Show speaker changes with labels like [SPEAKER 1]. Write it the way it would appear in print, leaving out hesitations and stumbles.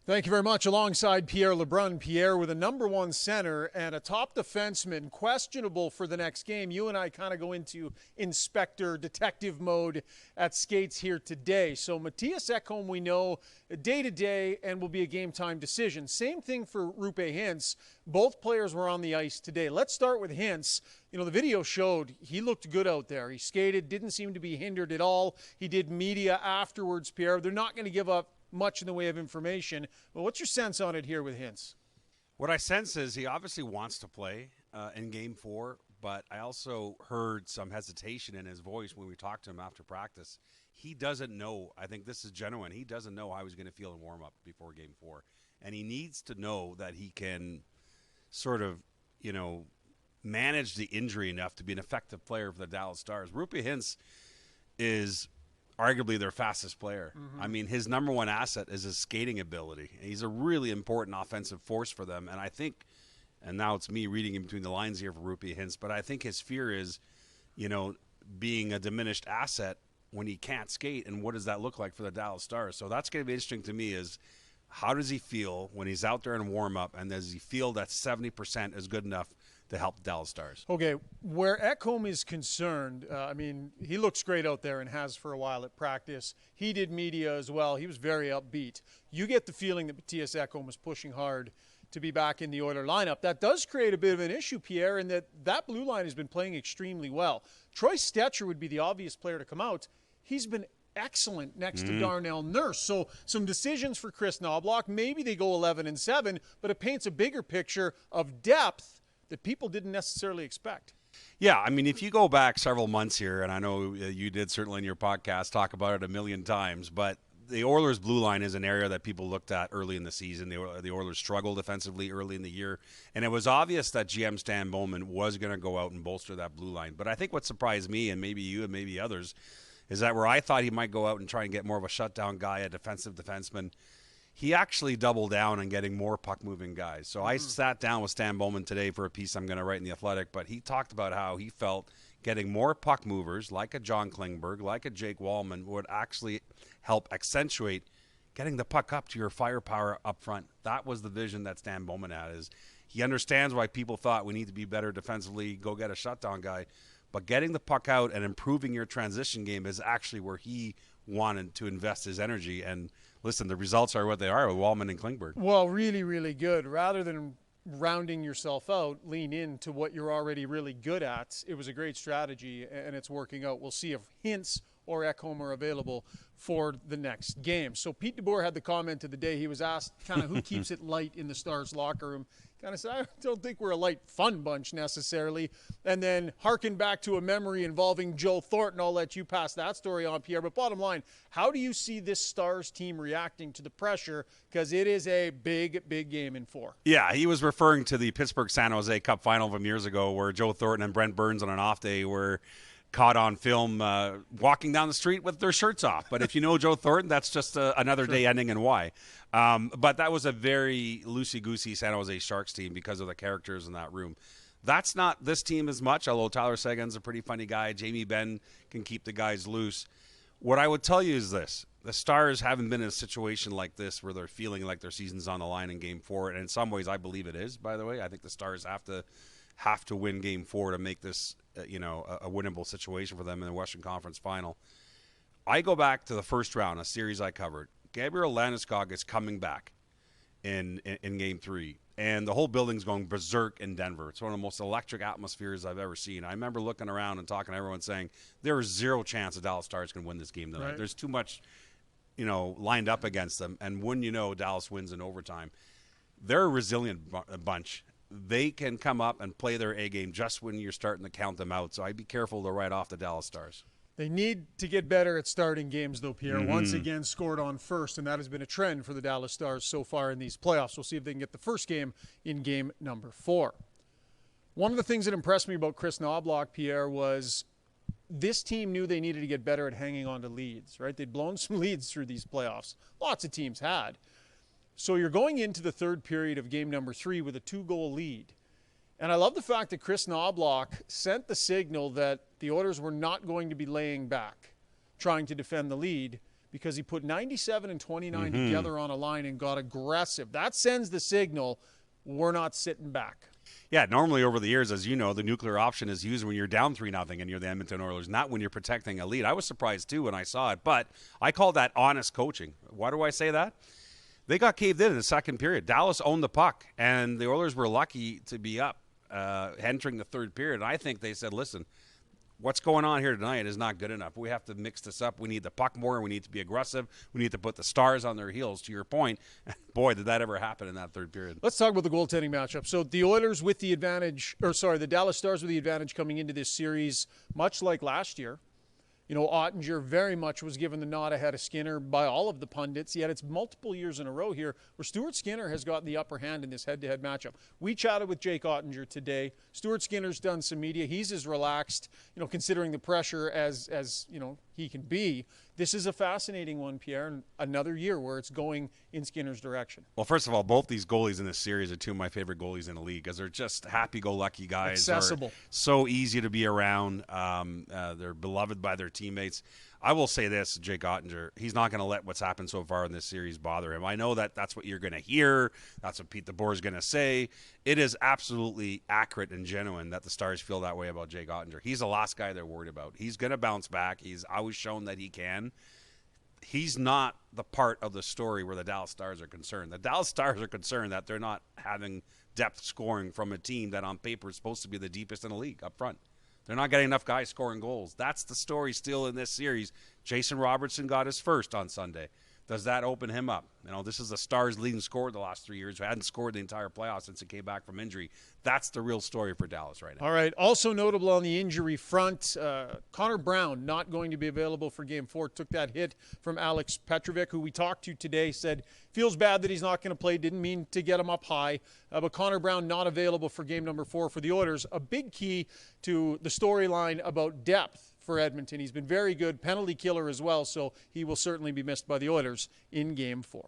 [SPEAKER 1] Thank you very much. Alongside Pierre LeBrun. Pierre with a number one center and a top defenseman questionable for the next game. You and I kind of go into inspector detective mode at Skates here today. So Mattias Ekholm, we know, day-to-day and will be a game-time decision. Same thing for Roope Hintz. Both players were on the ice today. Let's start with Hintz. You know, the video showed he looked good out there. He skated, didn't seem to be hindered at all. He did media afterwards, Pierre. They're not going to give up much in the way of information. Well, what's your sense on it here with Hintz?
[SPEAKER 2] What I sense is he obviously wants to play in Game 4, but I also heard some hesitation in his voice when we talked to him after practice. He doesn't know. I think this is genuine. He doesn't know how he's going to feel in warm-up before Game 4. And he needs to know that he can sort of, manage the injury enough to be an effective player for the Dallas Stars. Roope Hintz is arguably their fastest player. I mean, his number one asset is his skating ability. He's a really important offensive force for them. And I think, and now it's me reading in between the lines here for Roope Hintz, but I think his fear is, being a diminished asset when he can't skate. And what does that look like for the Dallas Stars? So that's going to be interesting to me is how does he feel when he's out there in warm up? And does he feel that 70% is good enough to help the Dallas Stars?
[SPEAKER 1] Okay, where Ekholm is concerned, he looks great out there and has for a while at practice. He did media as well. He was very upbeat. You get the feeling that Mattias Ekholm was pushing hard to be back in the Oilers lineup. That does create a bit of an issue, Pierre, in that blue line has been playing extremely well. Troy Stecher would be the obvious player to come out. He's been excellent next to Darnell Nurse. So some decisions for Chris Knoblauch. Maybe they go 11-7, but it paints a bigger picture of depth that people didn't necessarily expect.
[SPEAKER 2] Yeah, I mean, if you go back several months here, and I know you did certainly in your podcast talk about it a million times, but the Oilers' blue line is an area that people looked at early in the season. The Oilers struggled defensively early in the year, and it was obvious that GM Stan Bowman was going to go out and bolster that blue line. But I think what surprised me, and maybe you and maybe others, is that where I thought he might go out and try and get more of a shutdown guy, a defensive defenseman, he actually doubled down on getting more puck-moving guys. So I sat down with Stan Bowman today for a piece I'm going to write in The Athletic, but he talked about how he felt getting more puck movers, like a John Klingberg, like a Jake Wallman, would actually help accentuate getting the puck up to your firepower up front. That was the vision that Stan Bowman had. Is he understands why people thought we need to be better defensively, go get a shutdown guy, but getting the puck out and improving your transition game is actually where he wanted to invest his energy. And listen, the results are what they are with Wallman and Klingberg.
[SPEAKER 1] Well, really, really good. Rather than rounding yourself out, lean into what you're already really good at. It was a great strategy, and it's working out. We'll see if Hintz or Ekholm are available for the next game. So Pete DeBoer had the comment of the day. He was asked kind of who keeps it light in the Stars locker room. Kind of said, I don't think we're a light, fun bunch necessarily. And then harken back to a memory involving Joe Thornton. I'll let you pass that story on, Pierre. But bottom line, how do you see this Stars team reacting to the pressure? Because it is a big, big game in 4.
[SPEAKER 2] Yeah, he was referring to the Pittsburgh-San Jose Cup Final from years ago where Joe Thornton and Brent Burns on an off day were caught on film walking down the street with their shirts off. But if you know Joe Thornton, that's just another day ending in Y. But that was a very loosey-goosey San Jose Sharks team because of the characters in that room. That's not this team as much, although Tyler Seguin's a pretty funny guy. Jamie Benn can keep the guys loose. What I would tell you is this. The Stars haven't been in a situation like this where they're feeling like their season's on the line in Game 4. And in some ways, I believe it is, by the way. I think the Stars have to win Game 4 to make this a winnable situation for them in the Western Conference Final. I go back to the first round, a series I covered. Gabriel Landeskog is coming back in Game 3, and the whole building's going berserk in Denver. It's one of the most electric atmospheres I've ever seen. I remember looking around and talking to everyone saying there is zero chance the Dallas Stars can win this game tonight. Right. There's too much, lined up against them, and wouldn't you know, Dallas wins in overtime. They're a resilient bunch. They can come up and play their A game just when you're starting to count them out. So I'd be careful to write off the Dallas Stars.
[SPEAKER 1] They need to get better at starting games, though, Pierre. Once again, scored on first, and that has been a trend for the Dallas Stars so far in these playoffs. We'll see if they can get the first game in game number 4. One of the things that impressed me about Chris Knoblauch, Pierre, was this team knew they needed to get better at hanging on to leads, right? They'd blown some leads through these playoffs. Lots of teams had. So you're going into the third period of game number 3 with a 2-goal lead. And I love the fact that Chris Knoblauch sent the signal that the Oilers were not going to be laying back, trying to defend the lead, because he put 97 and 29 together on a line and got aggressive. That sends the signal, we're not sitting back.
[SPEAKER 2] Yeah, normally over the years, as you know, the nuclear option is used when you're down 3-0 and you're the Edmonton Oilers, not when you're protecting a lead. I was surprised, too, when I saw it, but I call that honest coaching. Why do I say that? They got caved in the second period. Dallas owned the puck, and the Oilers were lucky to be up entering the third period. And I think they said, listen, what's going on here tonight is not good enough. We have to mix this up. We need the puck more. We need to be aggressive. We need to put the Stars on their heels, to your point. Boy, did that ever happen in that third period.
[SPEAKER 1] Let's talk about the goaltending matchup. So the Oilers with the advantage, the Dallas Stars with the advantage coming into this series, much like last year. You know, Ottinger very much was given the nod ahead of Skinner by all of the pundits, yet it's multiple years in a row here where Stuart Skinner has gotten the upper hand in this head-to-head matchup. We chatted with Jake Ottinger today. Stuart Skinner's done some media. He's as relaxed, you know, considering the pressure as you know, he can be. This is a fascinating one, Pierre, and another year where it's going in Skinner's direction.
[SPEAKER 2] Well, first of all, both these goalies in this series are two of my favorite goalies in the league because they're just happy-go-lucky guys.
[SPEAKER 1] Accessible.
[SPEAKER 2] So easy to be around. They're beloved by their teammates. I will say this, Jake Ottinger, he's not going to let what's happened so far in this series bother him. I know that that's what you're going to hear. That's what Pete DeBoer is going to say. It is absolutely accurate and genuine that the Stars feel that way about Jake Ottinger. He's the last guy they're worried about. He's going to bounce back. He's always shown that he can. He's not the part of the story where the Dallas Stars are concerned. The Dallas Stars are concerned that they're not having depth scoring from a team that on paper is supposed to be the deepest in the league up front. They're not getting enough guys scoring goals. That's the story still in this series. Jason Robertson got his first on Sunday. Does that open him up? You know, this is the Stars' leading scorer the last 3 years who hadn't scored the entire playoffs since he came back from injury. That's the real story for Dallas right now.
[SPEAKER 1] All right. Also notable on the injury front, Connor Brown not going to be available for Game 4. Took that hit from Alex Petrovic, who we talked to today, said feels bad that he's not going to play. Didn't mean to get him up high. But Connor Brown not available for Game number 4 for the Oilers. A big key to the storyline about depth for Edmonton. He's been very good, penalty killer as well, so he will certainly be missed by the Oilers in Game 4.